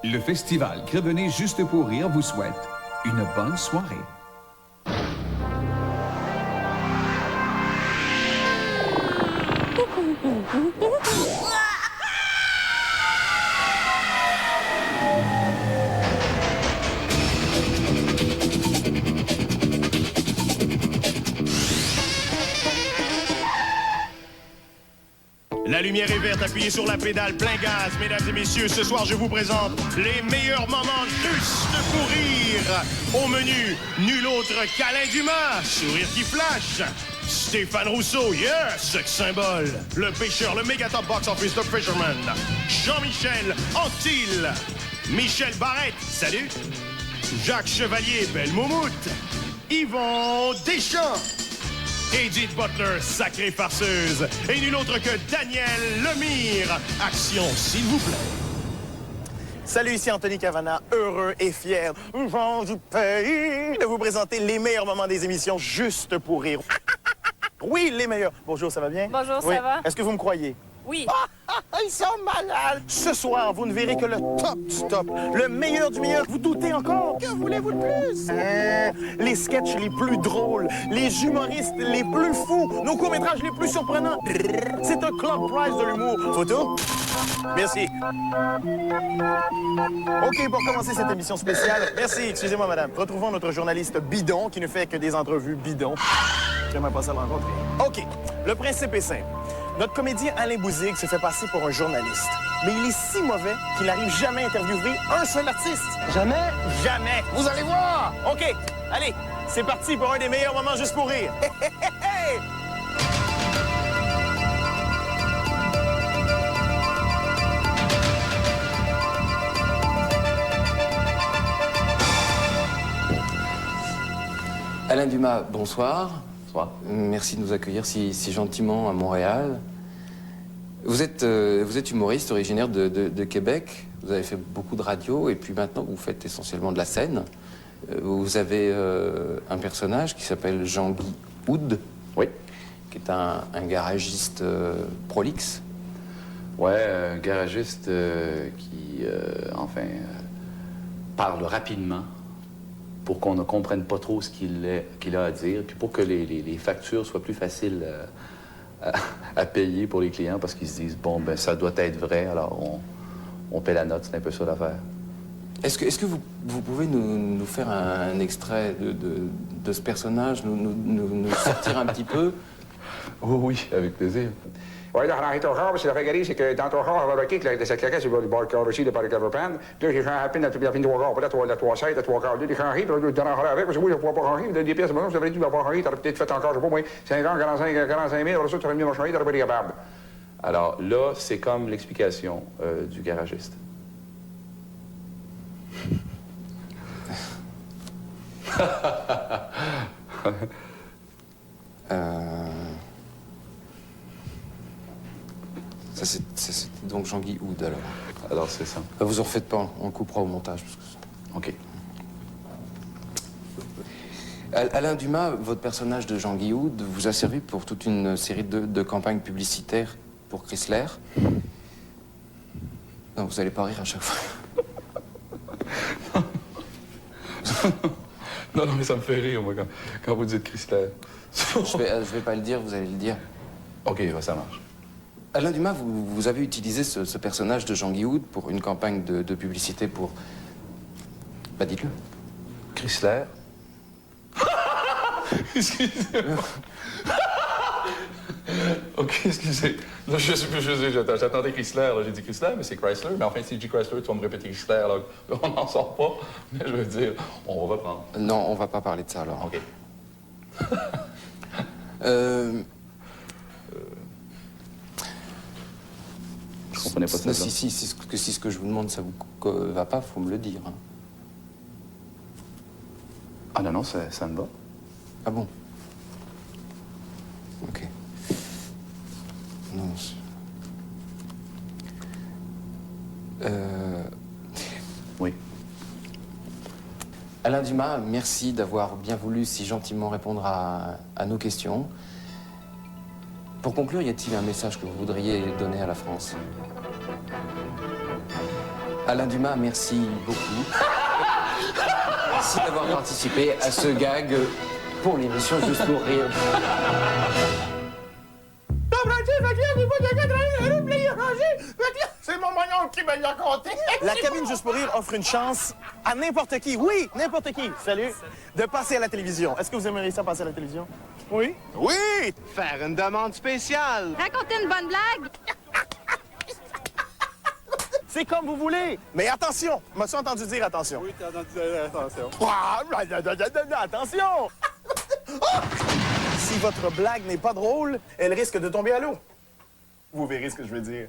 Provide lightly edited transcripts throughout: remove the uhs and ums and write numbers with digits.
Le festival Crevenez Juste pour rire vous souhaite une bonne soirée. La lumière est verte, appuyez sur la pédale, plein gaz. Mesdames et messieurs, ce soir, je vous présente les meilleurs moments juste pour rire. Au menu, nul autre qu'Alain Dumas, sourire qui flash. Stéphane Rousseau, yes, sex symbole. Le pêcheur, le méga top box office, The Fisherman. Jean-Michel Anctil. Michel Barrette, salut. Jacques Chevalier, belle moumoute. Yvon Deschamps. Edith Butler, sacrée farceuse. Et nul autre que Daniel Lemire. Action, s'il vous plaît. Salut, ici Anthony Cavana, heureux et fier, vent du pays, de vous présenter les meilleurs moments des émissions juste pour rire. Oui, les meilleurs. Bonjour, ça va bien? Bonjour, oui. ça va? Est-ce que vous me croyez? Oui. Ils sont malades! Ce soir, vous ne verrez que le top du top, le meilleur du meilleur. Vous doutez encore? Que voulez-vous de plus? Les sketchs les plus drôles, les humoristes les plus fous, nos courts-métrages les plus surprenants. C'est un club prize de l'humour. Photo? Merci. OK, pour commencer cette émission spéciale, merci, excusez-moi, madame. Retrouvons notre journaliste bidon qui ne fait que des entrevues bidons. J'aimerais pas ça le rencontrer. OK, le principe est simple. Notre comédien Alain Bouzig se fait passer pour un journaliste. Mais il est si mauvais qu'il n'arrive jamais à interviewer un seul artiste. Jamais? Jamais. Vous allez voir. OK, allez, c'est parti pour un des meilleurs moments juste pour rire. Alain Dumas, bonsoir. Bonsoir. Merci de nous accueillir si gentiment à Montréal. Vous êtes humoriste originaire de Québec. Vous avez fait beaucoup de radio et puis maintenant vous faites essentiellement de la scène. Vous avez un personnage qui s'appelle Jean-Guy Houd. Oui. Qui est un garagiste prolixe. Ouais, un garagiste qui, parle rapidement pour qu'on ne comprenne pas trop ce qu'il a à dire, puis pour que les factures soient plus faciles à payer pour les clients, parce qu'ils se disent, bon, ben ça doit être vrai, alors on paie la note, c'est un peu ça l'affaire. Est-ce que vous pouvez nous faire un extrait de ce personnage, nous sortir un petit peu? Oh oui, avec plaisir. Oui, là, dans ton corps, c'est la réalité, c'est que dans ton corps, on va remarquer que ça claquait sur le bord du corps aussi, le cover pan. Puis là, j'ai fait un pin dans le trois corps, puis là, trois sets, trois quarts, deux, j'ai rangé, puis là, je donne en avec, parce que oui, je ne pouvoir pas ranger, des pièces, maintenant, ça veut dire que tu vas pas ranger, tu aurais peut-être fait encore, je sais pas, moi, 50, 45 000, alors ça, tu aurais mis mon changer, tu aurais pas été capable. Alors là, c'est comme l'explication du garagiste. Ça, c'était donc Jean-Guy Houd, alors. Alors, c'est ça. Vous en refaites pas, on le coupera au montage. Parce que... OK. Alain Dumas, votre personnage de Jean-Guy Houd vous a servi pour toute une série de campagnes publicitaires pour Chrysler. Non, vous allez pas rire à chaque fois. Non, mais ça me fait rire, moi, quand vous dites Chrysler. je vais pas le dire, vous allez le dire. OK, ça marche. Alain Dumas, vous avez utilisé ce personnage de Jean-Guy Houd pour une campagne de publicité pour... Bah, dites-le. Chrysler. Excusez-moi. OK, excusez. Là, je sais plus, j'attendais Chrysler, là, j'ai dit Chrysler, mais c'est Chrysler. Mais enfin, si je dis Chrysler, tu vas me répéter Chrysler, là. On n'en sort pas. Mais je veux dire, on va reprendre. Non, on va pas parler de ça, alors. OK. Je comprenais pas ça. Si ce que je vous demande, ça vous va pas, faut me le dire. Hein. Ah non, ça me va. Ah bon? OK. Non, Oui. Alain Dumas, merci d'avoir bien voulu si gentiment répondre à nos questions. Pour conclure, y a-t-il un message que vous voudriez donner à la France? Alain Dumas, merci beaucoup. Merci d'avoir participé à ce gag pour l'émission Juste pour rire. C'est mon moignon qui me l'a compté. La cabine Juste pour rire offre une chance à n'importe qui, oui, n'importe qui, salut, de passer à la télévision. Est-ce que vous aimeriez ça passer à la télévision? Oui. Oui! Faire une demande spéciale. Racontez une bonne blague. C'est comme vous voulez. Mais attention, m'as-tu entendu dire attention? Oui, t'as entendu dire attention. Attention! Si votre blague n'est pas drôle, elle risque de tomber à l'eau. Vous verrez ce que je veux dire.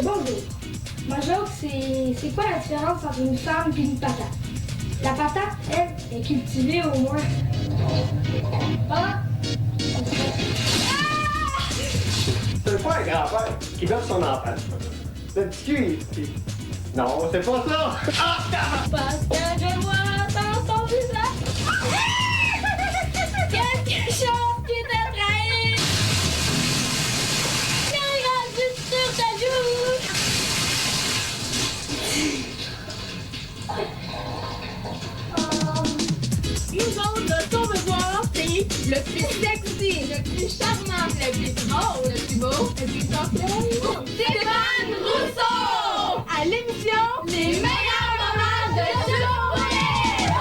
Bonjour. Ma joke, c'est quoi la différence entre une femme et une patate? La patate, elle, est cultivée au moins. Ah! C'est pas un grand-père qui donne son enfant. Le petit cul, non, c'est pas ça! Parce que je vois dans ton visage quelque chose qui t'a trahi. J'ai rendu sur ta joue. Nous autres, on veut voir, c'est le plus sexy, le plus charmant, le plus drôle, le plus beau, le plus sensuel. Stéphane Rousseau! À l'émission Les meilleurs moments de Juste pour rire!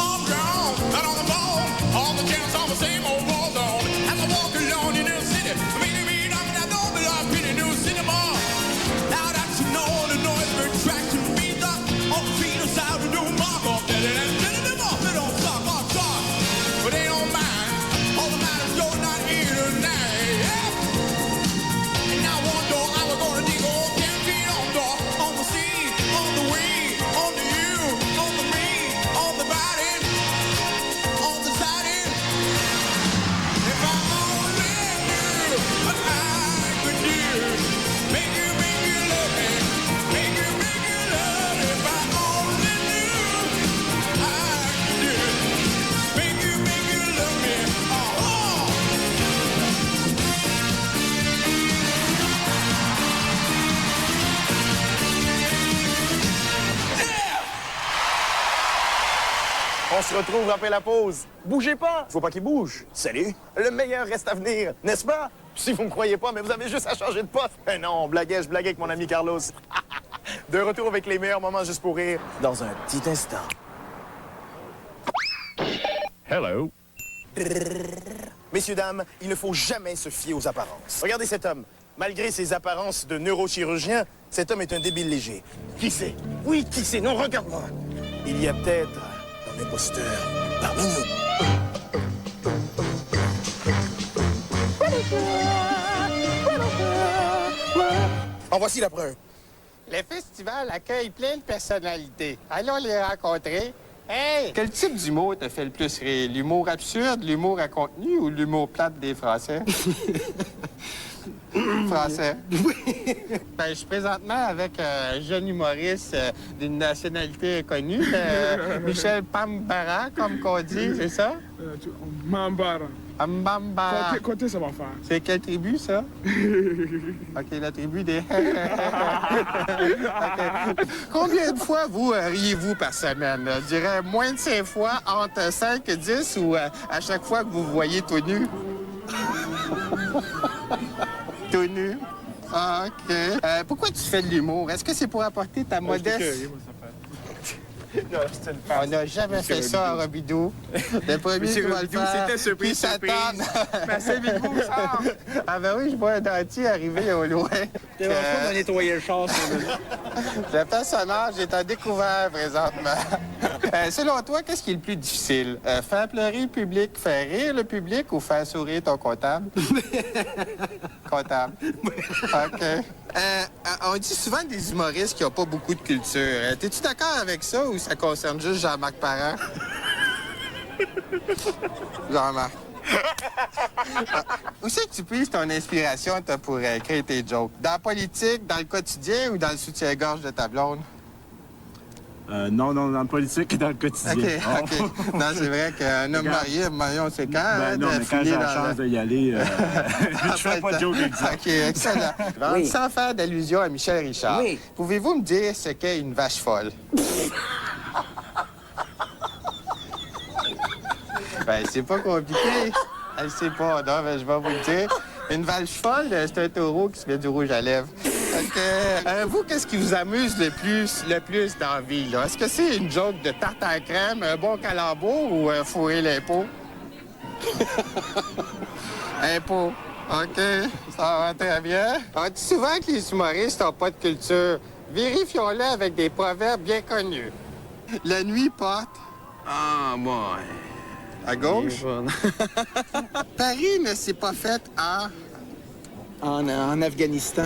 I'm down, out on the ball, all the channels on the same old war zone. As I walk alone in the city, maybe I'm not know that I've been in new cinema. Now that you know the noise of attraction beats up on the feet of sound to do mark off that and let them off, they don't stop, but they don't mind. All that matters, you're not here tonight. Yeah? And now one door, I was gonna dig old 10 feet on door, on the sea, on the way, on the you, on the me, on the body, on the siding. If I only knew what I could do, make you love me, make you love me. If I only knew I could do, make you love me. Oh. On se retrouve après la pause. Bougez pas! Faut pas qu'il bouge. Salut! Le meilleur reste à venir, n'est-ce pas? Si vous me croyez pas, mais vous avez juste à changer de poste. Eh non, je blaguais avec mon ami Carlos. De retour avec les meilleurs moments Juste pour rire dans un petit instant. Hello. Messieurs, dames, il ne faut jamais se fier aux apparences. Regardez cet homme. Malgré ses apparences de neurochirurgien, cet homme est un débile léger. Qui c'est? Oui, qui c'est? Non, regarde-moi. Il y a peut-être un imposteur parmi nous. En voici la preuve. Le festival accueille plein de personnalités. Allons les rencontrer. Hey! Quel type d'humour te fait le plus rire? L'humour absurde, l'humour à contenu ou l'humour plate des Français? Français. Oui. Ben, je suis présentement avec un jeune humoriste d'une nationalité inconnue, Michel Pambara, comme qu'on dit, c'est ça? Mambara. Mbambara. Côté, ça va faire. C'est quelle tribu, ça? OK, la tribu des... OK. Combien de fois vous riez-vous par semaine? Je dirais moins de 5 fois, entre 5 et 10, ou à chaque fois que vous vous voyez tout nu? Tout nu? Ah, OK. Pourquoi tu fais de l'humour? Est-ce que c'est pour apporter ta modeste... On n'a jamais fait ça à Robidoux. Le premier qui va le faire, c'était surprise, puis s'attendre. Passez vite vous, ça! Ah ben oui, je vois un dentier arriver au loin. T'es pas de nettoyer le char, Le personnage est à découvert présentement. Selon toi, qu'est-ce qui est le plus difficile? Faire pleurer le public, faire rire le public ou faire sourire ton comptable? Comptable. OK. On dit souvent des humoristes qui n'ont pas beaucoup de culture. T'es-tu d'accord avec ça ou ça concerne juste Jean-Marc Parent? Jean-Marc. Où c'est que tu puisses ton inspiration toi, pour créer tes jokes? Dans la politique, dans le quotidien ou dans le soutien-gorge de ta blonde? Non, dans la politique et dans le quotidien. OK. Non, c'est vrai qu'un homme marié, Marion, c'est quand? Non, mais quand j'ai la chance d'y aller, je fais pas de joke exact. OK, excellent. Oui. Sans faire d'allusion à Michel Richard, Oui. pouvez-vous me dire ce qu'est une vache folle? Ben, c'est pas compliqué. Elle sait pas, non, mais je vais vous le dire. Une vache folle, c'est un taureau qui se met du rouge à lèvres. Vous, qu'est-ce qui vous amuse le plus dans la vie, là? Est-ce que c'est une joke de tarte à la crème, un bon calembour ou fourrer l'impôt? Impôt. OK, ça va très bien. On dit souvent que les humoristes n'ont pas de culture. Vérifions-le avec des proverbes bien connus. La nuit porte... Ah, bon. À gauche? Paris ne s'est pas fait En Afghanistan.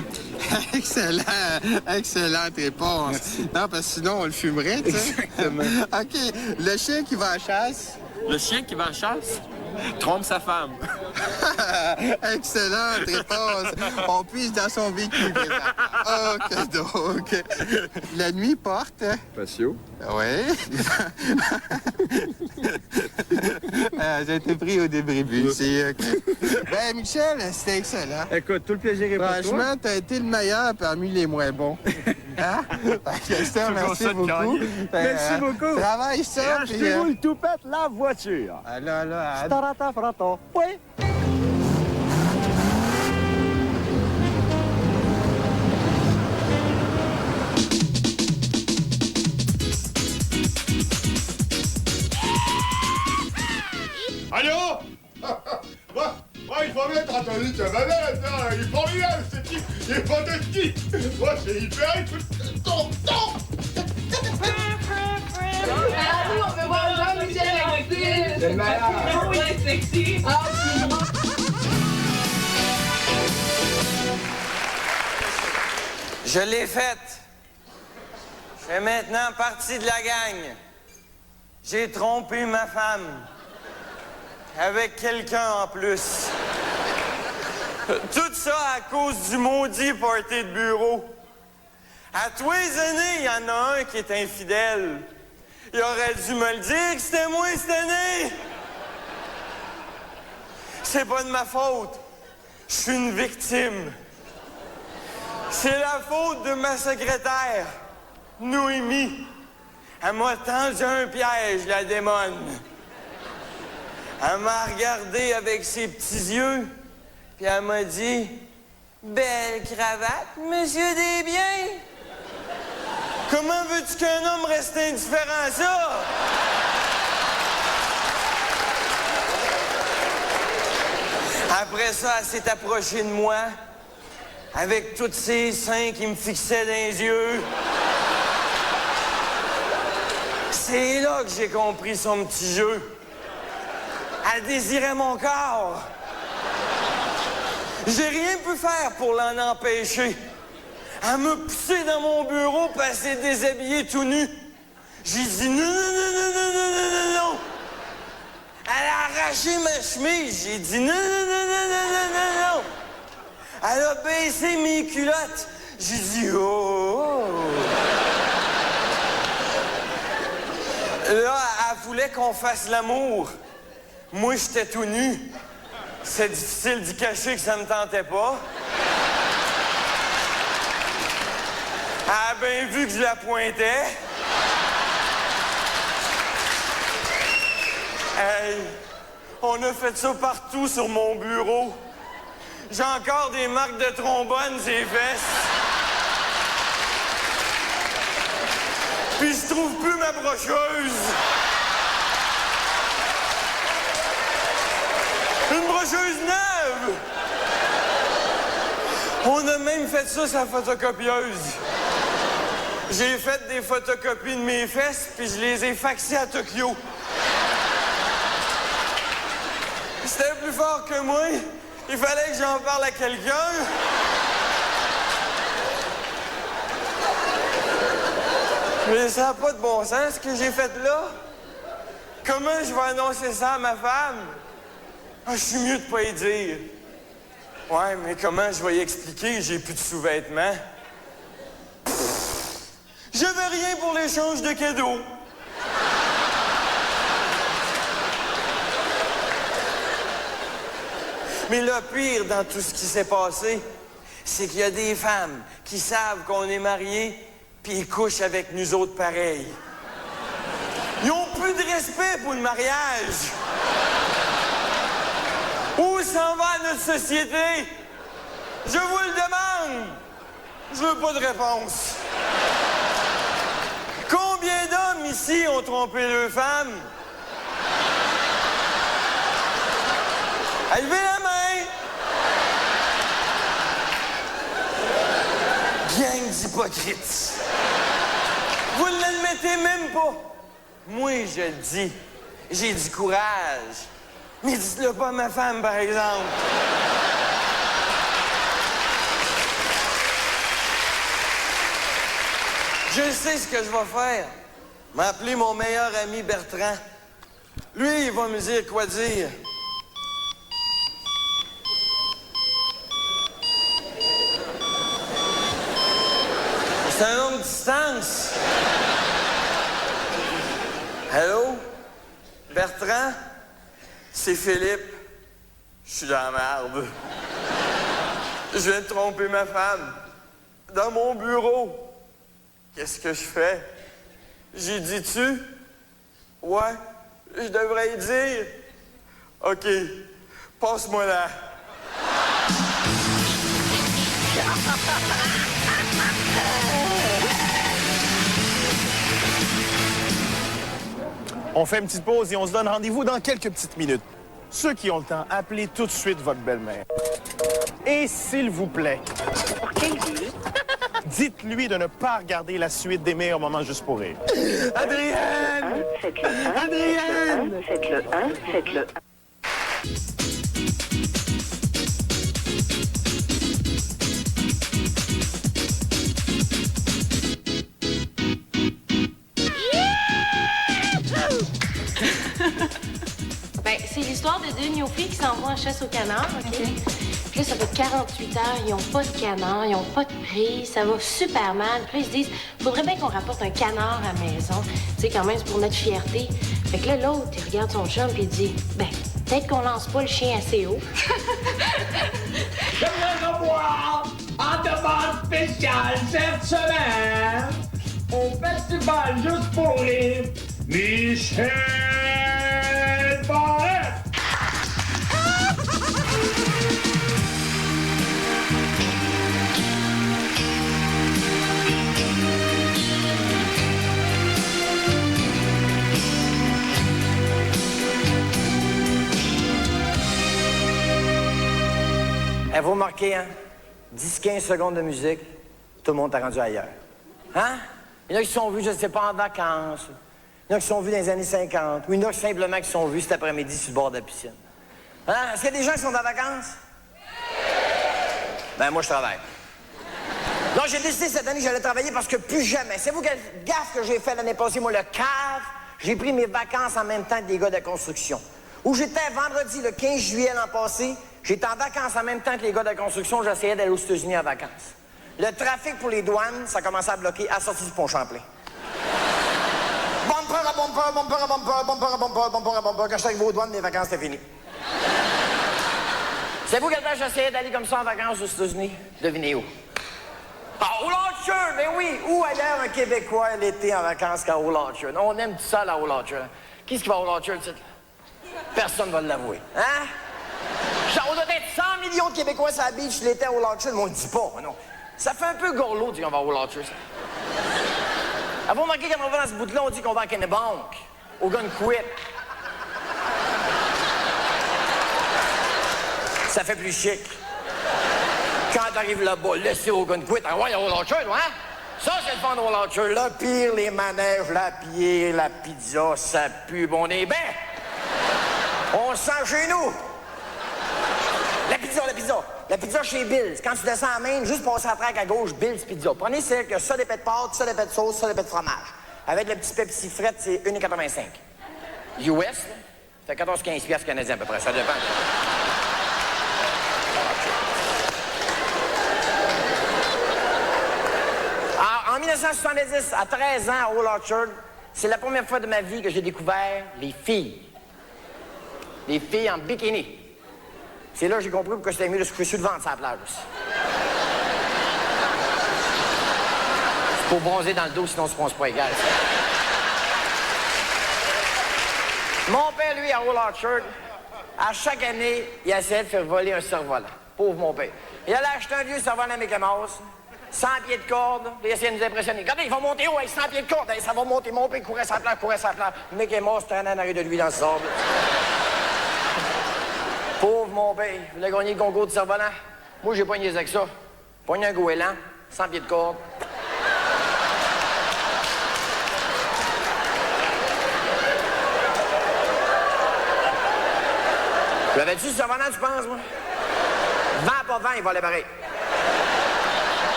Excellente réponse. Merci. Non, parce que sinon, on le fumerait, tu sais. Exactement. OK. Le chien qui va à la chasse. Le chien qui va à la chasse trompe sa femme. Excellente réponse. On puise dans son vécu. OK, donc. La nuit porte... Patio. Oui. J'ai été pris au début. C'est OK. Ben, Michel, c'était excellent. Écoute, tout le plaisir est pour toi. Franchement, t'as été le meilleur parmi les moins bons. Hein? Christian, merci beaucoup. Merci beaucoup. Travaille ça. Achetez-vous le toupette, la voiture. Là. Starata frato. Oui. Allô? Il faut bien être entendu de manette, hein. Il est formidable, ce type. Il est fantastique. C'est hyper... On peut voir Jean-Michel Actif. C'est le meilleur. Oui, sexy. Ah, c'est bon. Je l'ai faite. Je fais maintenant partie de la gang. J'ai trompé ma femme. Avec quelqu'un en plus. Tout ça à cause du maudit party de bureau. À tous les années, il y en a un qui est infidèle. Il aurait dû me le dire que c'était moi cette année. C'est pas de ma faute. Je suis une victime. C'est la faute de ma secrétaire, Noémie. Elle m'a tendu un piège, la démone. Elle m'a regardé avec ses petits yeux, puis elle m'a dit « Belle cravate, monsieur Desbiens! » Comment veux-tu qu'un homme reste indifférent à ça? Après ça, elle s'est approchée de moi, avec tous ses seins qui me fixaient dans les yeux. C'est là que j'ai compris son petit jeu. Elle désirait mon corps. J'ai rien pu faire pour l'en empêcher. Elle m'a poussé dans mon bureau pour s'est déshabillée tout nu. J'ai dit non, non, non, non, non, non, non, non, non. Elle a arraché ma chemise. J'ai dit non, non, non, non, non, non, non, non. Elle a baissé mes culottes. J'ai dit oh. Là, elle voulait qu'on fasse l'amour. Moi, j'étais tout nu. C'est difficile d'y cacher que ça me tentait pas. Elle a bien vu que je la pointais. Hey, on a fait ça partout sur mon bureau. J'ai encore des marques de trombone sur les fesses. Puis je trouve plus ma brocheuse. Une brocheuse neuve! On a même fait ça sur la photocopieuse. J'ai fait des photocopies de mes fesses, puis je les ai faxées à Tokyo. C'était plus fort que moi. Il fallait que j'en parle à quelqu'un. Mais ça n'a pas de bon sens, ce que j'ai fait là. Comment je vais annoncer ça à ma femme? Ah, je suis mieux de pas y dire. Ouais, mais comment je vais y expliquer? J'ai plus de sous-vêtements. Je veux rien pour l'échange de cadeaux. Mais le pire dans tout ce qui s'est passé, c'est qu'il y a des femmes qui savent qu'on est mariés, puis ils couchent avec nous autres pareils. Ils ont plus de respect pour le mariage. Où s'en va notre société? Je vous le demande. Je veux pas de réponse. Combien d'hommes ici ont trompé leurs femmes? Levez la main! Gang d'hypocrites! Vous ne l'admettez même pas! Moi, je le dis. J'ai du courage. Mais dites-le pas à ma femme, par exemple. Je sais ce que je vais faire. M'appeler mon meilleur ami Bertrand. Lui, il va me dire quoi dire. C'est un longue distance. Allô? Bertrand? C'est Philippe. Je suis dans la merde. Je viens de tromper ma femme. Dans mon bureau. Qu'est-ce que je fais? J'ai dit-tu? Ouais, je devrais y dire. OK, passe-moi là. On fait une petite pause et on se donne rendez-vous dans quelques petites minutes. Ceux qui ont le temps, appelez tout de suite votre belle-mère. Et s'il vous plaît, dites-lui de ne pas regarder la suite des meilleurs moments juste pour rire. Adrienne! Adrienne! Faites-le 1, faites-le 1. Ben, c'est l'histoire de deux néophytes qui s'en vont en chasse au canard, OK? Puis là, ça fait 48 heures, ils ont pas de canard, ils ont pas de prix, ça va super mal. Puis là, ils se disent, faudrait bien qu'on rapporte un canard à la maison. Tu sais, quand même, c'est pour notre fierté. Fait que là, l'autre, il regarde son chum puis il dit, ben, peut-être qu'on lance pas le chien assez haut. Je viens de voir en demande spéciale cette semaine au festival Juste pour rire, Michel Barrette. Vous remarquez, hein? 10-15 secondes de musique, tout le monde t'a rendu ailleurs. Hein? Il y en a qui se sont vus, je ne sais pas, en vacances. Il y en a qui se sont vus dans les années 50. Ou il y en a simplement qui se sont vus cet après-midi sur le bord de la piscine. Hein? Est-ce qu'il y a des gens qui sont en vacances? Ben, moi, je travaille. Non, j'ai décidé cette année que j'allais travailler parce que plus jamais. C'est vous quelle gaffe que j'ai fait l'année passée, moi, le cave? J'ai pris mes vacances en même temps que des gars de construction. Où j'étais vendredi, le 15 juillet l'an passé, j'étais en vacances en même temps que les gars de construction, j'essayais d'aller aux États-Unis en vacances. Le trafic pour les douanes, ça commençait à bloquer à la sortie du pont Champlain. Bumper à bumper, bumper à bumper, bumper à bumper, bumper à bumper. Quand j'étais arrivé aux douanes, mes vacances étaient finies. C'est-vous quel temps j'essayais d'aller comme ça en vacances aux États-Unis? Devinez où? À Old Orchard, ben oui! Où ailleurs un Québécois l'été en vacances qu'à Old Orchard? On aime tout ça, là, Old Orchard. Qui est-ce qui va à Old Orchard, personne ne va l'avouer. Hein? On doit être 100 millions de Québécois sur la beach l'été à Old Orchard, mais on le dit pas, non. Ça fait un peu gorlot de dire qu'on va à Old Orchard, ça. Avez-vous remarqué quand on va dans ce bout-là, on dit qu'on va à Kennebank, au Gunquit. Ça fait plus chic. Quand t'arrives là-bas, laissez au Gunquit, ah ouais, à Old Orchard, hein? Ça, c'est le fun d'Old Orchard. Le pire, les manèges, la bière, la pizza, ça pue, bon, on est bien. On se sent chez nous. La pizza, la pizza. La pizza chez Bill's. Quand tu descends à Maine, juste passer à traque à gauche, Bill's Pizza. Prenez celle qui a ça d'épais de pâte, ça d'épais de sauce, ça d'épais de fromage. Avec le petit Pepsi fret, c'est 1,85. US, là, Ça fait 14-15 piastres canadiens à peu près, ça dépend. En 1970, à 13 ans, à Old Orchard, c'est la première fois de ma vie que j'ai découvert les filles. Les filles en bikini. C'est là que j'ai compris pourquoi c'était mieux de se coucher sur le ventre sur la plage aussi. C'est pour bronzer dans le dos, sinon on se bronze pas égal. Mon père, lui, à Old Orchard, à chaque année, il essayait de faire voler un cerf-volant. Pauvre mon père. Il allait acheter un vieux cerf-volant à Mickey Mouse, 100 pieds de corde, puis il essayait de nous impressionner. Regardez, il va monter haut avec 100 pieds de corde, ça va monter. Mon père courait sa plage, Mickey Mouse traînait en arrière de lui dans le sable. Pauvre mon père, il voulait gagner le concours de cerf-volant. Moi, j'ai pas niaisé avec ça. Pogné un goéland, 100 pieds de corde. L'avais-tu ce cerf-volant, tu penses, moi? Vent, pas vent, il va aller pareil.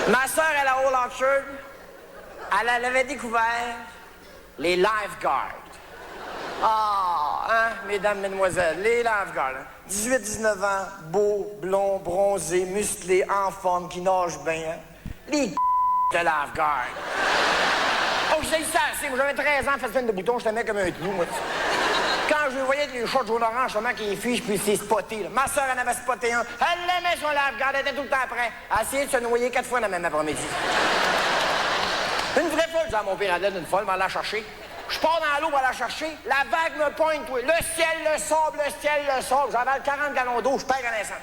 Ma sœur, elle, à Old Orchard, elle avait découvert les lifeguards. Ah, hein, mesdames, mesdemoiselles, les lifeguards. 18-19 ans, beaux, blonds, bronzés, musclés, en forme, qui nagent bien. Hein? Les de lifeguards. Oh, j'ai ça assez. Moi, j'avais 13 ans, fait de boutons, j'étais comme un trou, moi. Quand je voyais les shorts jaune orange, seulement qui fichent, puis c'est spoté. Là. Ma soeur en avait spoté un. Elle l'aimait son lifeguard, elle était tout le temps prête. Elle a essayé de se noyer 4 fois dans le même après-midi. Une vraie fois, je dis à mon père, elle d'une folle, va la chercher. Je pars dans l'eau, va la chercher. La vague me pointe, toi. Le ciel, le sable, le ciel, le sable. J'avais 40 gallons d'eau, je perds connaissance.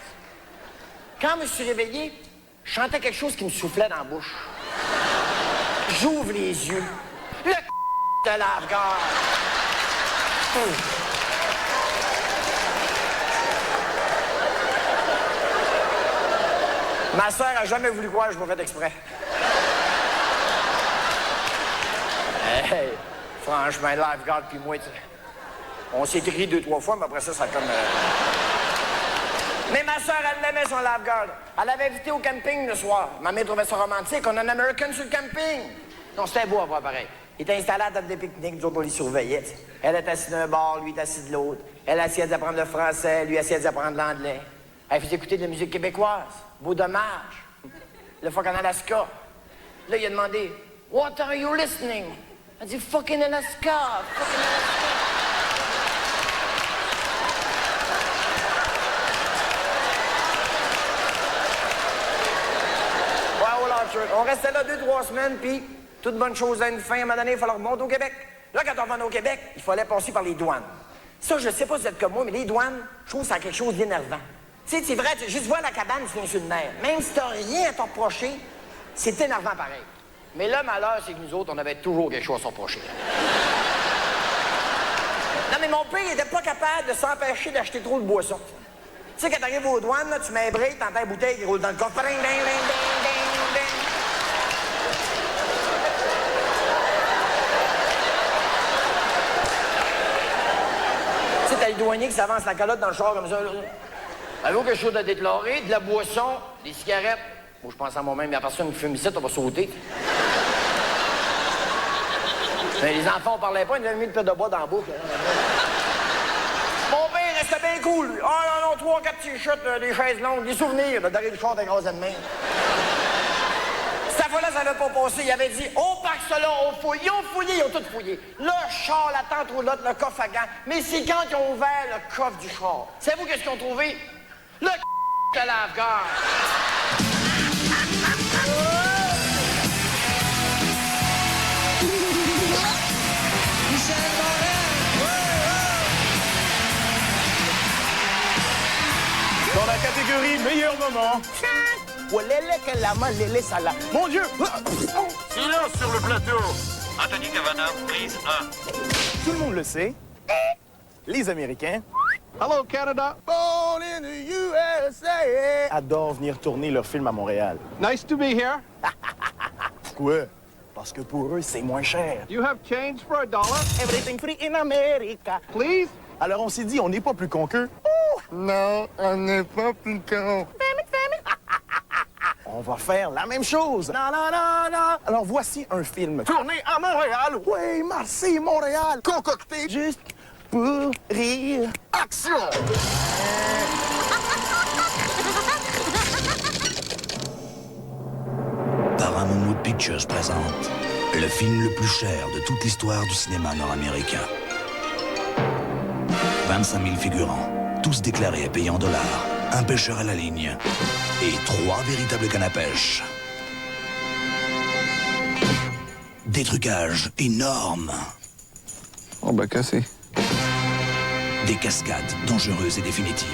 Quand je me suis réveillé, je sentais quelque chose qui me soufflait dans la bouche. J'ouvre les yeux. Le de lifeguard. Ma sœur a jamais voulu croire que je m'ai fait exprès. Hey, franchement, lifeguard puis moi, on s'est écrit 2-3 fois, mais après ça, ça a comme... Mais ma sœur, elle aimait son lifeguard. Elle avait invité au camping le soir. Ma mère trouvait ça romantique. On a un American sur le camping. Non, c'était beau à voir pareil. Il était installé à la table de pique-nique, nous autres, on les surveillait. Elle était assise d'un bord, lui était assis de l'autre. Elle essayait d'apprendre le français, lui essayait d'apprendre l'anglais. Elle faisait écouter de la musique québécoise. Beau dommage. Le fuck en Alaska. Là, il a demandé, « What are you listening? » Elle dit, « Fucking Alaska, fucking Alaska. » Ouais, Old Orchard. On restait là 2-3 semaines, puis... Toute bonne chose à une fin, à un moment donné, il fallait remonter au Québec. Là, quand on remonte au Québec, il fallait passer par les douanes. Ça, je sais pas si vous êtes comme moi, mais les douanes, je trouve que ça a quelque chose d'énervant. Tu sais, c'est vrai, tu juste voir la cabane, tu viens sur le nerf. Même si t'as rien à te reprocher, c'est énervant pareil. Mais le malheur, c'est que nous autres, on avait toujours quelque chose à se reprocher. Non, mais mon père, il était pas capable de s'empêcher d'acheter trop de boissons. Tu sais, quand t'arrives aux douanes, là, tu mets un break, t'entends la bouteille qui roule dans le coffre. Ding, ding, ding, ding, ding, ding. T'as le douanier qui s'avance la calotte dans le char comme ça. Avez-vous quelque chose à déclarer? De la boisson, des cigarettes? Moi, je pense à moi-même, il y a personne qui fume ici, on va sauter. Mais les enfants, on parlait pas, ils nous avaient mis le pet de bois dans la boucle. Mon père restait bien cool, lui. Ah non, 3-4 t-shirts, des chaises longues, des souvenirs, derrière le char d'écrasé de main. Cette fois-là, ça n'avait pas passé. Il avait dit, on parque cela, on fouille. Ils ont fouillé, ils ont tout fouillé. Le char, la tente roulotte, le coffre à gants. Mais c'est quand ils ont ouvert le coffre du char. Savez-vous qu'est-ce qu'ils ont trouvé? Le de lave-garde. Dans la catégorie meilleur moment. Mon Dieu! Silence sur le plateau. Anthony Cavana, prise 1. Tout le monde le sait. Les Américains Hello, Canada. Born in the USA adorent venir tourner leurs films à Montréal. Nice to be here. Pourquoi? Parce que pour eux, c'est moins cher. You have change for $1? Everything free in America. Please? Alors on s'est dit, on n'est pas plus con qu'eux. Non, on n'est pas plus con. on va faire la même chose. Na, na, na, na. Alors voici un film tourné à Montréal. Oui, merci Montréal. Concocté juste pour rire. Action! Paramount Pictures présente le film le plus cher de toute l'histoire du cinéma nord-américain. 25 000 figurants, tous déclarés à payer en dollars, un pêcheur à la ligne et 3 véritables cannes à pêche. Des trucages énormes. Oh bah cassé. Des cascades dangereuses et définitives.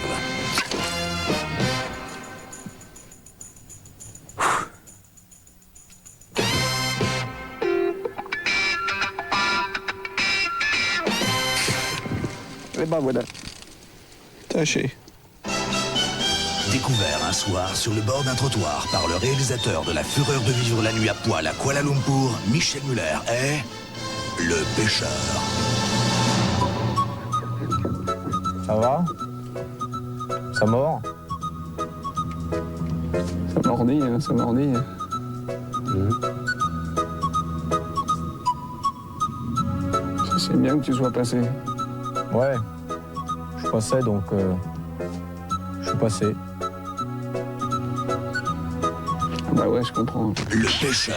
Et ben voilà. Taché. Découvert un soir sur le bord d'un trottoir par le réalisateur de La Fureur de vivre la nuit à poil à Kuala Lumpur, Michel Muller est le pêcheur. Ça va? Ça mord? Ça mordit, hein, ça mordit. Ça, c'est bien que tu sois passé. Ouais. Je passais donc. Je suis passé. Ah bah ouais, je comprends. Le pêcheur.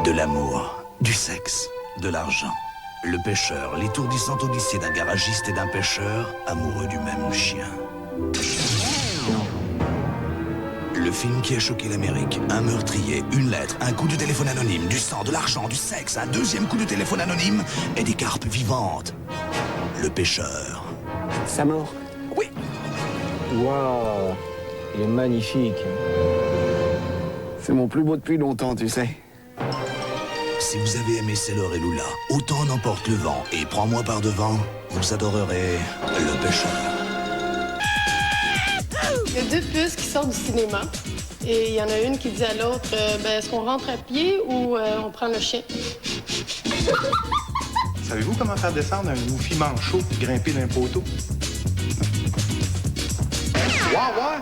De l'amour, du sexe, de l'argent. Le pêcheur, l'étourdissant odyssée d'un garagiste et d'un pêcheur amoureux du même chien. Le film qui a choqué l'Amérique. Un meurtrier, une lettre, un coup de téléphone anonyme, du sang, de l'argent, du sexe, un deuxième coup de téléphone anonyme et des carpes vivantes. Le pêcheur. Ça mord. Oui. Waouh. Il est magnifique. C'est mon plus beau depuis longtemps, tu sais. Si vous avez aimé Sailor et Lula, Autant n'emporte le vent et Prends-moi par devant, vous adorerez Le pêcheur. Il y a 2 puces qui sortent du cinéma. Et il y en a une qui dit à l'autre, est-ce qu'on rentre à pied ou on prend le chien? Savez-vous comment faire descendre un goofy manchot et grimper d'un poteau? Ouais.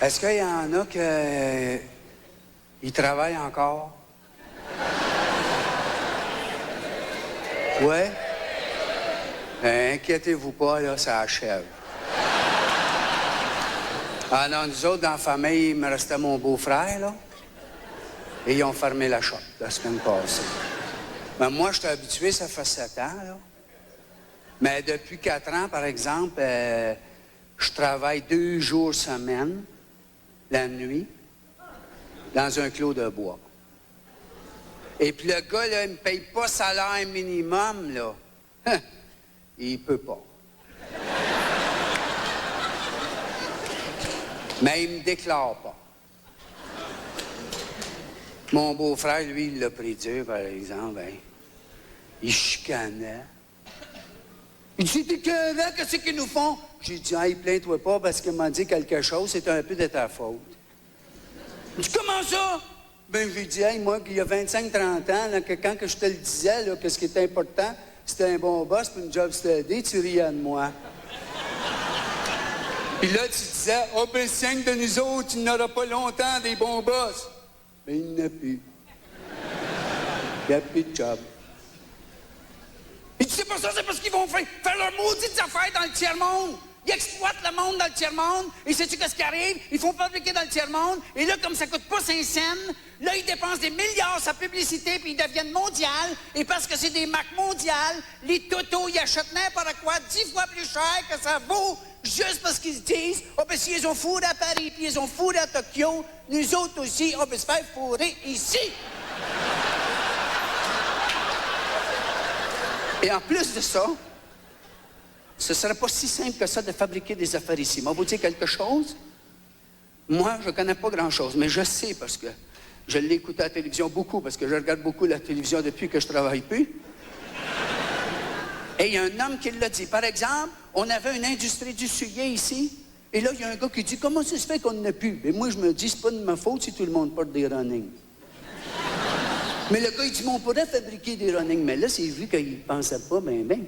Est-ce qu'il y en a qui travaillent encore? Ouais? Inquiétez-vous pas, là, ça achève. Ah non, nous autres, dans la famille, il me restait mon beau-frère, là. Et ils ont fermé la shop la semaine passée. Mais moi, j'étais habitué, ça fait 7 ans, là. Mais depuis 4 ans, par exemple, je travaille 2 jours semaine, la nuit, dans un clos de bois. Et puis le gars, là, il me paye pas salaire minimum, là. Il peut pas. Mais il me déclare pas. Mon beau-frère, lui, il l'a pris dur, par exemple. Hein. Il chicanait. Il dit, t'es que qu'est-ce qu'ils nous font? J'ai dit, hey, plains-toi pas parce qu'il m'a dit quelque chose, c'est un peu de ta faute. Il dit, comment ça? Ben, j'ai dit, hey, moi, il y a 25-30 ans, là, que quand que je te le disais, là, que ce qui était important, c'était un bon boss pour une job steady, tu riais de moi. Puis là, tu disais, oh, ben, 5 de nous autres, il n'aura pas longtemps des bons boss. Ben, il n'y en a plus. Il n'y a plus de job. Et tu sais pas ça, c'est parce qu'ils vont faire leurs maudites affaires dans le tiers-monde. Ils exploitent le monde dans le tiers-monde. Et sais-tu qu'est-ce qui arrive? Ils font fabriquer dans le tiers-monde. Et là, comme ça coûte pas 5 cents, là, ils dépensent des milliards sa publicité, puis ils deviennent mondiales. Et parce que c'est des marques mondiales, les totos, ils achètent n'importe quoi 10 fois plus cher que ça vaut, juste parce qu'ils se disent, oh, ben, si ils ont fourré à Paris, puis ils ont fourré à Tokyo, nous autres aussi, on peut se faire fourrer ici. Et en plus de ça, ce serait pas si simple que ça de fabriquer des affaires ici. Moi, vous dire quelque chose? Moi, je connais pas grand-chose, mais je sais parce que Je l'ai écouté à la télévision beaucoup, parce que je regarde beaucoup la télévision depuis que je travaille plus. Et il y a un homme qui l'a dit. Par exemple, on avait une industrie du sujet ici, et là, il y a un gars qui dit « Comment ça se fait qu'on n'en a plus? » Et moi, je me dis « C'est pas de ma faute si tout le monde porte des running. » Mais le gars, il dit « On pourrait fabriquer des running. » Mais là, c'est vu qu'il pensait pas bien.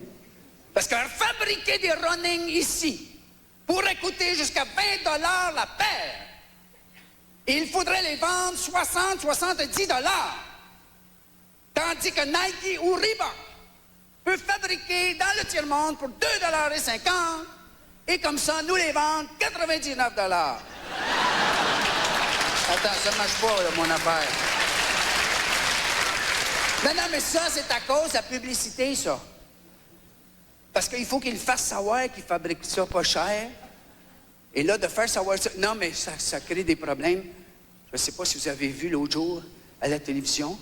Parce qu'un fabriquer des running ici pourrait coûter jusqu'à 20 $ la paire. Et il faudrait les vendre 60, 70 $. Tandis que Nike ou Reebok peut fabriquer dans le tiers-monde pour 2,50 $. Et comme ça, nous les vendons 99 $. Attends, ça marche pas, là, mon affaire. Non, mais ça, c'est à cause de la publicité, ça. Parce qu'il faut qu'ils fassent savoir qu'ils fabriquent ça pas cher. Et là, de faire savoir ça... Non, mais ça crée des problèmes. Je ne sais pas si vous avez vu l'autre jour, à la télévision,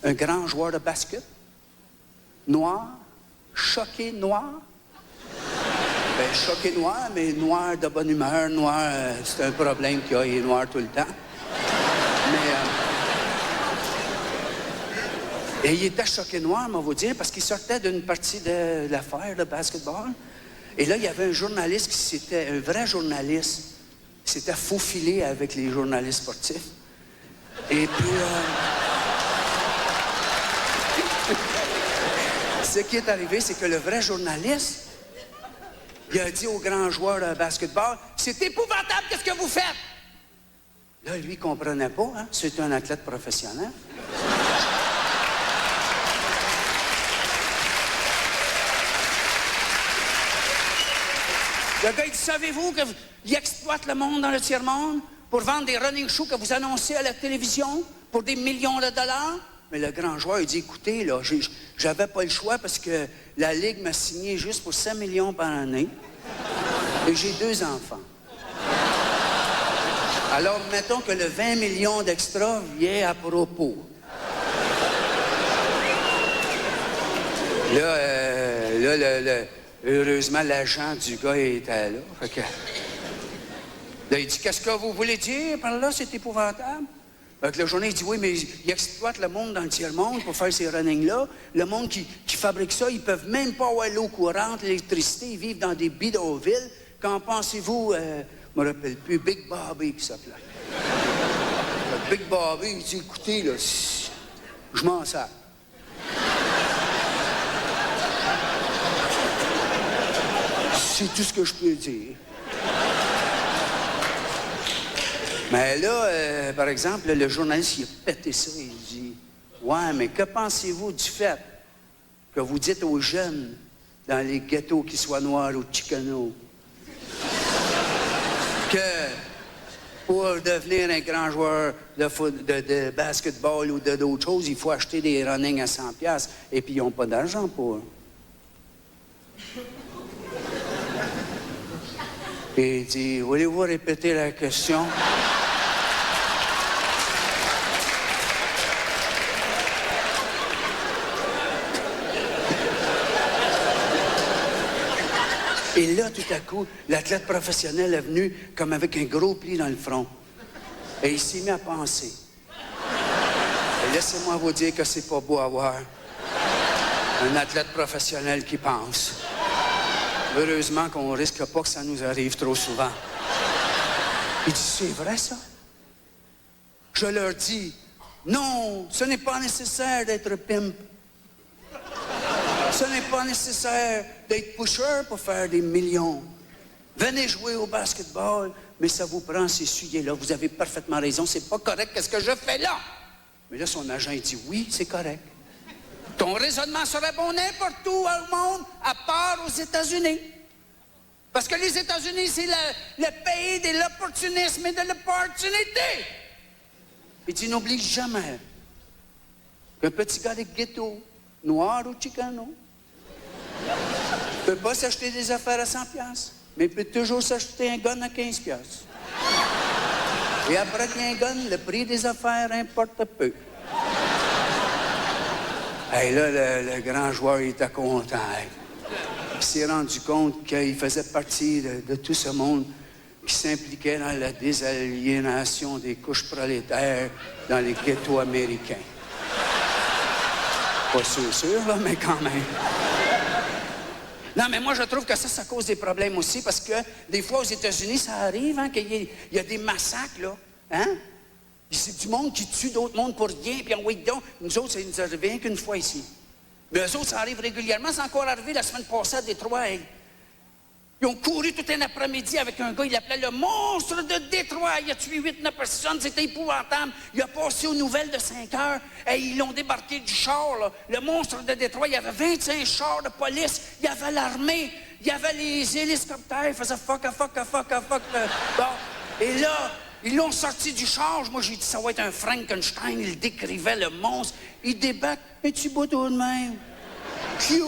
un grand joueur de basket, noir, choqué noir. Ben, choqué noir, mais noir de bonne humeur, noir, c'est un problème qu'il a, il est noir tout le temps. Et il était choqué noir, on va vous dire, parce qu'il sortait d'une partie de l'affaire de basketball. Et là, il y avait un journaliste qui c'était un vrai journaliste. Il s'était faufilé avec les journalistes sportifs. Et puis, ce qui est arrivé, c'est que le vrai journaliste, il a dit au grand joueur de basketball, « C'est épouvantable, qu'est-ce que vous faites? » Là, lui, il ne comprenait pas, hein? C'est un athlète professionnel. Le gars, il dit, savez-vous qu'il exploite le monde dans le tiers-monde pour vendre des running shoes que vous annoncez à la télévision pour des millions de dollars? Mais le grand joueur, il dit, écoutez, là, j'avais pas le choix parce que la Ligue m'a signé juste pour 5 millions par année et j'ai 2 enfants. Alors, mettons que le 20 millions d'extra vient à propos. Heureusement, l'agent du gars était là. Fait que, là, il dit, qu'est-ce que vous voulez dire par là? C'est épouvantable. Fait que le journée, il dit, oui, mais il exploite le monde dans le tiers-monde pour faire ces runnings-là. Le monde qui fabrique ça, ils peuvent même pas avoir l'eau courante, l'électricité, ils vivent dans des bidonvilles. Qu'en pensez-vous, je me rappelle plus, Big Bobby qui s'appelait. Big Bobby, il dit, écoutez, là, je m'en sers. C'est tout ce que je peux dire. Mais là, par exemple, le journaliste, il a pété ça. Il dit, « Ouais, mais que pensez-vous du fait que vous dites aux jeunes dans les ghettos qu'ils soient noirs ou chicanos que pour devenir un grand joueur de basketball ou d'autres choses, il faut acheter des runnings à 100$ et puis ils n'ont pas d'argent pour eux. » Et il dit, voulez-vous répéter la question? Et là, tout à coup, l'athlète professionnel est venu comme avec un gros pli dans le front. Et il s'est mis à penser. Et laissez-moi vous dire que c'est pas beau à voir. Un athlète professionnel qui pense. Heureusement qu'on risque pas que ça nous arrive trop souvent. Il dit, c'est vrai ça? Je leur dis, non, ce n'est pas nécessaire d'être pimp. Ce n'est pas nécessaire d'être pusher pour faire des millions. Venez jouer au basketball, mais ça vous prend ces sujets-là. Vous avez parfaitement raison, c'est pas correct, qu'est-ce que je fais là? Mais là, son agent, il dit, oui, c'est correct. Ton raisonnement serait bon n'importe où au monde, à part aux États-Unis. Parce que les États-Unis, c'est le pays de l'opportunisme et de l'opportunité. Et tu n'oublies jamais qu'un petit gars de ghetto, noir ou chicano, ne peut pas s'acheter des affaires à 100$, mais peut toujours s'acheter un gun à 15$. Et après qu'un gun, le prix des affaires importe peu. Et là, le grand joueur, il était content. Il s'est rendu compte qu'il faisait partie de tout ce monde qui s'impliquait dans la désaliénation des couches prolétaires dans les ghettos américains. Pas sûr, là, mais quand même. Non, mais moi, je trouve que ça cause des problèmes aussi, parce que des fois, aux États-Unis, ça arrive, hein, qu'il y a des massacres, là, hein? C'est du monde qui tue d'autres mondes pour rien, puis en wait donc, nous autres, ça nous arrive rien qu'une fois ici. Mais eux autres, ça arrive régulièrement. C'est encore arrivé la semaine passée à Détroit. Hey. Ils ont couru tout un après-midi avec un gars, il l'appelait le monstre de Détroit. Il a tué 8-9 personnes, c'était épouvantable. Il a passé aux nouvelles de 5 heures. Et ils l'ont débarqué du char, là. Le monstre de Détroit, il y avait 25 chars de police. Il y avait l'armée. Il y avait les hélicoptères. Ils faisaient fuck. Bon. Et là, ils l'ont sorti du char. Moi, j'ai dit, ça va être un Frankenstein. Il décrivait le monstre. Il débarque. Un petit bateau de même. Cute.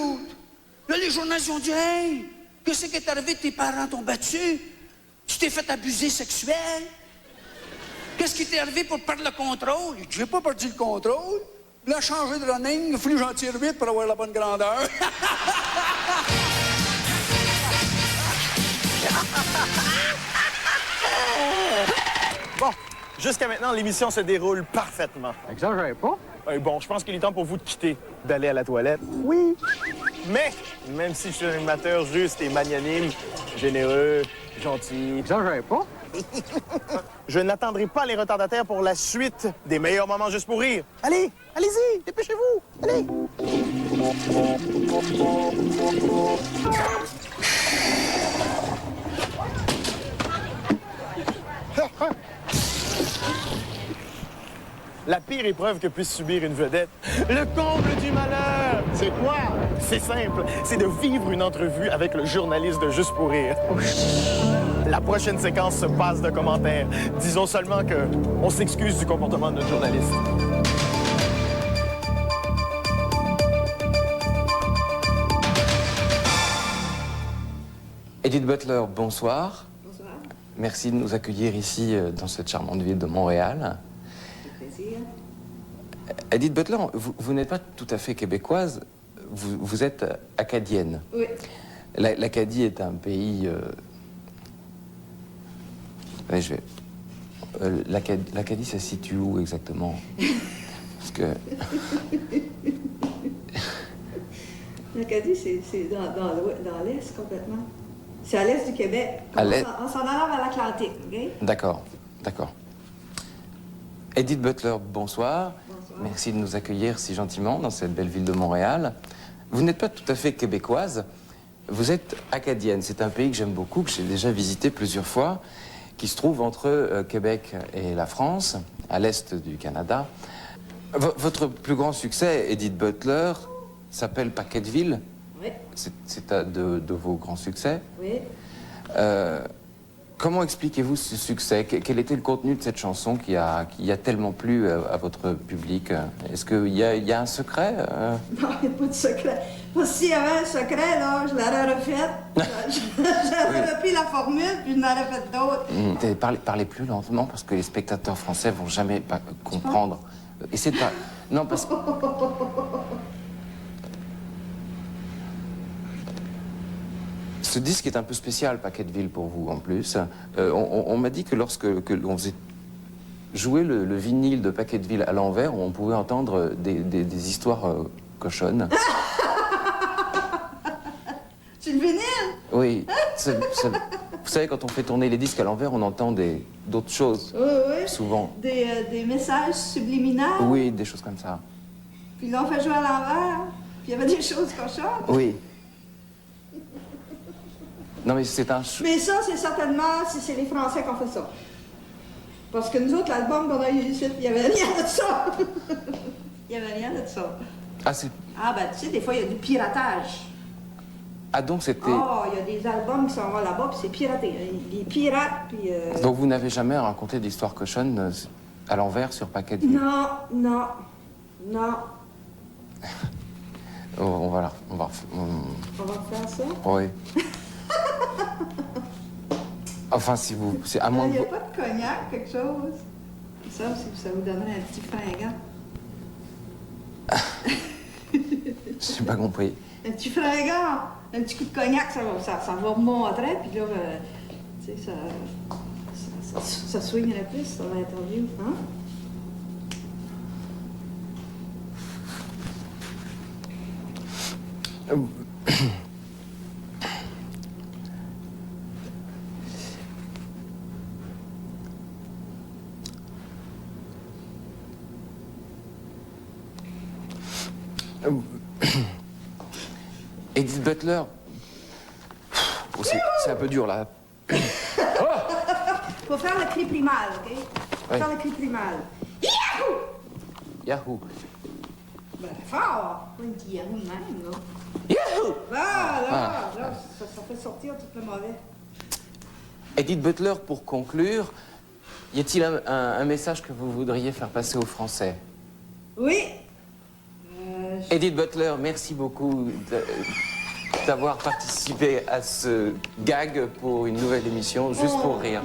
Là, les journalistes ont dit, hey, qu'est-ce qui est arrivé? Tes parents t'ont battu? Tu t'es fait abuser sexuel? Qu'est-ce qui t'est arrivé pour perdre le contrôle? Il dit, j'ai pas perdu le contrôle. Il a changé de running. Il a fallu que j'en tire vite pour avoir la bonne grandeur. Bon, jusqu'à maintenant, l'émission se déroule parfaitement. Exagérez pas. Bon, je pense qu'il est temps pour vous de quitter, d'aller à la toilette. Oui. Mais, même si je suis un animateur juste et magnanime, généreux, gentil... Exagérez pas. Je n'attendrai pas les retardataires pour la suite des meilleurs moments juste pour rire. Allez, allez-y, dépêchez-vous, allez. La pire épreuve que puisse subir une vedette. Le comble du malheur! C'est quoi? C'est simple, c'est de vivre une entrevue avec le journaliste de Juste pour rire. La prochaine séquence se passe de commentaires. Disons seulement que on s'excuse du comportement de notre journaliste. Edith Butler, bonsoir. Bonsoir. Merci de nous accueillir ici dans cette charmante ville de Montréal. Plaisir. Edith Butler, vous n'êtes pas tout à fait québécoise, vous êtes acadienne. Oui. L'Acadie est un pays... Allez, je vais... L'Acadie, ça se situe où exactement? Parce que... L'Acadie, c'est dans l'Est complètement. C'est à l'Est du Québec. À l'Est? En s'en allant vers l'Atlantique, OK? D'accord, d'accord. Edith Butler, bonsoir. Bonsoir. Merci de nous accueillir si gentiment dans cette belle ville de Montréal. Vous n'êtes pas tout à fait québécoise, vous êtes acadienne. C'est un pays que j'aime beaucoup, que j'ai déjà visité plusieurs fois, qui se trouve entre Québec et la France, à l'est du Canada. Votre plus grand succès, Edith Butler, s'appelle Paquetteville. Oui. C'est un de vos grands succès. Oui. Comment expliquez-vous ce succès? Quel était le contenu de cette chanson qui a tellement plu à votre public? Est-ce qu'il y a un secret? Non, il n'y a pas de secret. Parce que s'il y avait un secret, là, je l'aurais refait. J'aurais repris la formule, puis je n'aurais fait d'autres. Parlez plus lentement, parce que les spectateurs français vont jamais comprendre. Essayez de pas... Non, parce que... Ce disque est un peu spécial, Paquetteville, pour vous, en plus. On m'a dit que lorsque l'on faisait jouer le vinyle de Paquetteville à l'envers, on pouvait entendre des histoires cochonnes. C'est le vinyle? Oui. Vous savez, quand on fait tourner les disques à l'envers, on entend d'autres choses. Oui. Souvent. Des messages subliminaux. Oui, des choses comme ça. Puis là, on fait jouer à l'envers. Puis il y avait des choses cochonnes. Oui. Non, mais c'est un... Mais ça, c'est certainement, c'est les Français qui ont fait ça. Parce que nous autres, l'album qu'on a eu ici, il n'y avait rien de ça. Il n'y avait rien de ça. Ah, c'est... Ah, ben, tu sais, des fois, il y a du piratage. Ah, donc c'était... Oh, il y a des albums qui s'en vont là-bas, puis c'est piraté. Ils piratent, puis... Donc vous n'avez jamais raconté d'histoire cochonne à l'envers sur Paquetteville? Non. On va refaire ça? Oui. Enfin, si vous... C'est à moins Il n'y a de... pas de cognac, quelque chose? Ça vous donnerait un petit fringant. J'ai pas compris. Un petit fringant, un petit coup de cognac, ça va remontrer, puis là, Tu sais, ça swing le plus dans l'interview, hein? Edith Butler. Oh, c'est un peu dur, là. Faut faire le cri primal, OK? Faut faire le cri primal. Yahoo! Yahoo! Ben, fort! Pas une petit Yahoo de même, là. Yahoo! Là, ça fait sortir tout le mauvais. Edith Butler, pour conclure, y a-t-il un message que vous voudriez faire passer aux Français? Oui! Edith Butler, merci beaucoup d'avoir participé à ce gag pour une nouvelle émission, juste pour rire.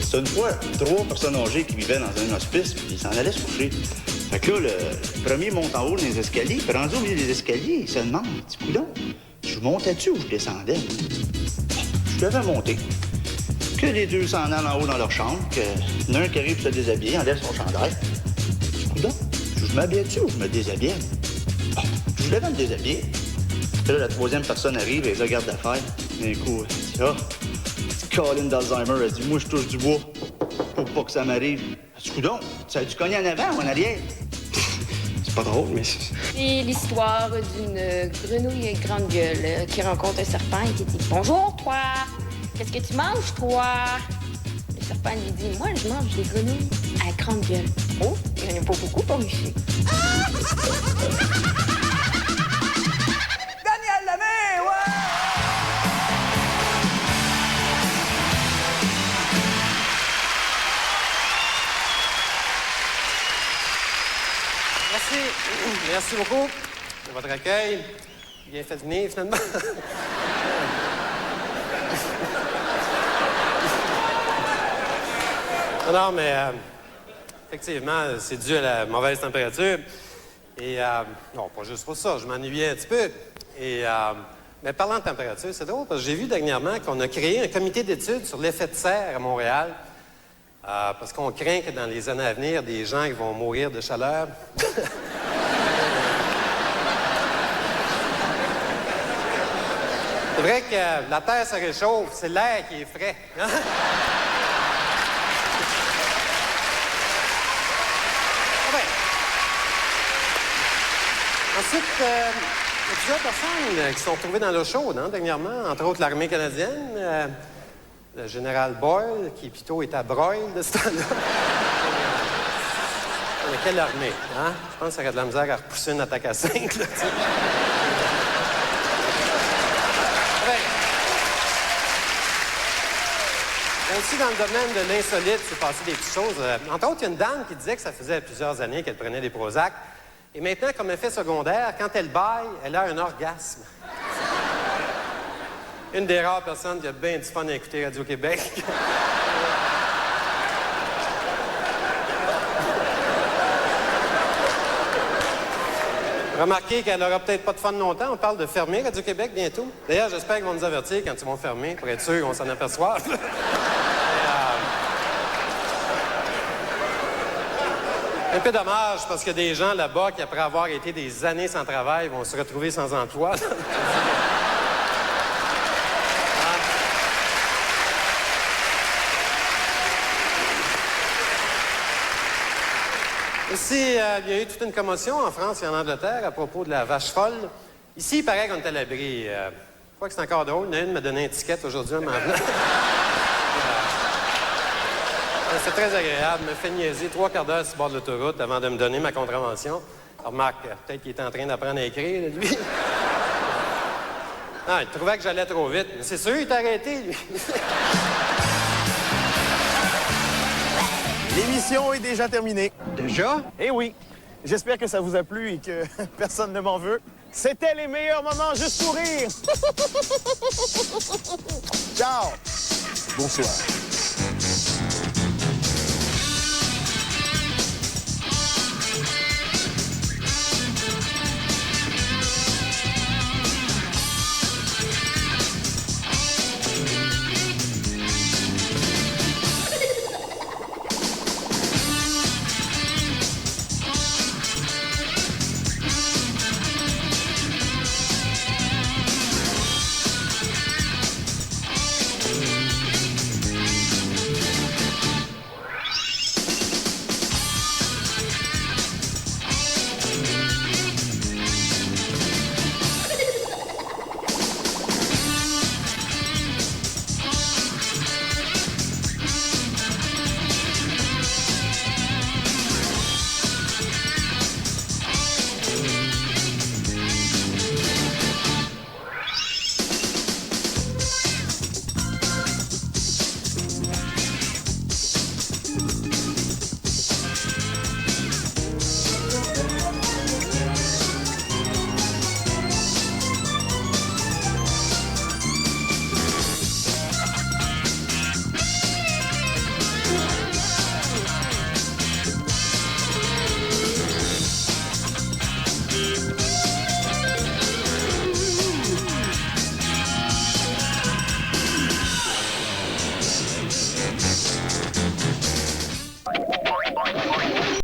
C'est une fois 3 personnes âgées qui vivaient dans un hospice, puis ils s'en allaient se coucher. Fait que là, le premier monte en haut des escaliers, puis rendu au milieu des escaliers, il se demande, petit coudonc, je montais-tu ou je descendais? Je devais monter. Que les deux s'en allent en haut dans leur chambre, que l'un qui arrive pour se déshabiller, enlève son chandail. Petit coudonc, je m'habillais-tu ou je me déshabillais? Je devais me déshabiller. Puis là, la troisième personne arrive et les regarde d'affaires. D'un coup, elle dit, Colin d'Alzheimer, elle dit, moi, je touche du bois pour pas que ça m'arrive. Du coup, donc, ça a dû cogner en avant ou en arrière? C'est pas drôle, mais... C'est l'histoire d'une grenouille grande gueule qui rencontre un serpent et qui dit « Bonjour, toi! Qu'est-ce que tu manges, toi? » Le serpent lui dit « Moi, je mange des grenouilles à grande gueule. » Oh, il n'y en a pas beaucoup pour Michel. Daniel Lemay, ouais! Merci. Merci beaucoup de votre accueil. Bien fait venir, finalement. Non, mais effectivement, c'est dû à la mauvaise température. Et, non, pas juste pour ça, je m'ennuyais un petit peu. Et, mais parlant de température, c'est drôle, parce que j'ai vu dernièrement qu'on a créé un comité d'études sur l'effet de serre à Montréal. Parce qu'on craint que dans les années à venir, des gens qui vont mourir de chaleur. C'est vrai que la Terre se réchauffe, c'est l'air qui est frais. Hein? Ensuite, il y a plusieurs personnes qui sont retrouvées dans l'eau chaude, hein, dernièrement, entre autres l'armée canadienne. Le général Boyle, qui plutôt est à broil de ce temps-là. Mais quelle armée, hein? Je pense que ça aurait de la misère à repousser une attaque à 5, là, tu sais. Aussi, dans le domaine de l'insolite, c'est passé des petites choses. Entre autres, il y a une dame qui disait que ça faisait plusieurs années qu'elle prenait des Prozac. Et maintenant, comme effet secondaire, quand elle baille, elle a un orgasme. Une des rares personnes qui a bien du fun à écouter Radio-Québec. Remarquez qu'elle n'aura peut-être pas de fun longtemps. On parle de fermer Radio-Québec bientôt. D'ailleurs, j'espère qu'ils vont nous avertir quand ils vont fermer, pour être sûr qu'on s'en aperçoive. Un peu dommage, parce qu'il y a des gens là-bas qui, après avoir été des années sans travail, vont se retrouver sans emploi. Aussi, il y a eu toute une commotion en France et en Angleterre à propos de la vache folle. Ici, il paraît qu'on est à l'abri. Je crois que c'est encore drôle. Il y en a une m'a donné un ticket aujourd'hui en m'en venant. C'est très agréable. Il me fait niaiser 3 quarts d'heure sur le bord de l'autoroute avant de me donner ma contravention. Remarque, peut-être qu'il était en train d'apprendre à écrire, lui. Non, il trouvait que j'allais trop vite. Mais c'est sûr, il t'a arrêté, lui. L'émission est déjà terminée. Déjà? Eh oui. J'espère que ça vous a plu et que personne ne m'en veut. C'était les meilleurs moments juste pour rire. Ciao. Bonsoir.